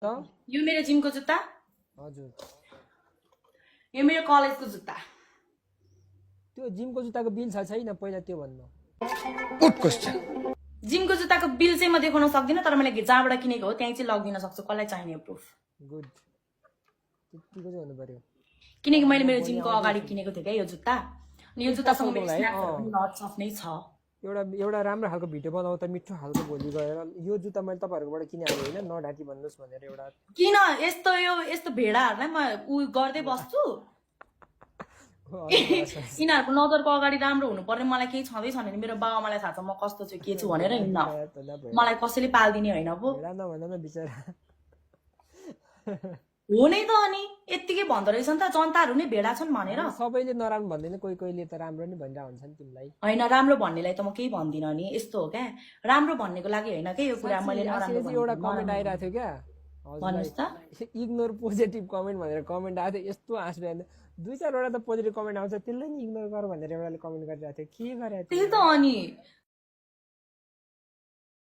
यो मेरो जिमको जुत्ता, हजुर यो मेरो कलेजको जुत्ता। त्यो जिमको जुत्ताको बिल छ छैन पहिला त्यो भन्नु जिमको जुत्ताको बिल चाहिँ म देखाउन सक्दिनँ, तर मैले जहाँबाट किनेको हो त्यहीँ चाहिँ लगिदिन सक्छु कसलाई चाहिने प्रुफ। गुड त्यतिको चाहिँ हुनु पर्यो किनकि मैले मेरो जिमको अगाडि किनेको थिएँ क्या यो जुत्ता, अनि यो जुत्तासँग मेरो है, स्न्याप्सहरू पनि लट्स अफ नै छ। एउटा राम्रो खालको भिडियो बनाऊ त मिठो खालको भोलि गएर यो जुत्ता मैले तपाईँहरूकोबाट किनेको होइन नढाकी भन्नुहोस् भनेर एउटा किन यस्तो भेडाहरूलाई म उ गर्दै बस्छु? यिनीहरूको नजरको अगाडि राम्रो हुनुपर्ने मलाई केही छँदै छैन नि, मेरो बाबाआमालाई थाहा छ म कस्तो छु के छु भनेर। हिँड्न मलाई कसैले पाल्दिने होइन पो भेडा नभन्दा न बिचरा हो नै त। अनि यत्तिकै भन्दो रहेछ नि त जनताहरू नै भेडा छन् भनेर। सबैले नराम्रो भन्दैन कोहीले त राम्रो नि भनिरहेको हुन्छ नि तिमीलाई होइन राम्रो भन्नेलाई त म केही भन्दिनँ नि, यस्तो हो क्या। राम्रो भन्नेको लागि होइन क्या यो कुरा, मैले नराम्रो एउटा कमेन्ट आइरहेको थियो क्या भन्नुहोस् त। इग्नोर पोजिटिभ कमेन्ट भनेर कमेन्ट आएको थियो यस्तो हाँस रहेछ दुई चारवटा त पोजिटिभ कमेन्ट आउँछ त्यसलाई नि इग्नोर गर भनेर एउटाले कमेन्ट गरिरहेको थियो के गरेको त्यही त। अनि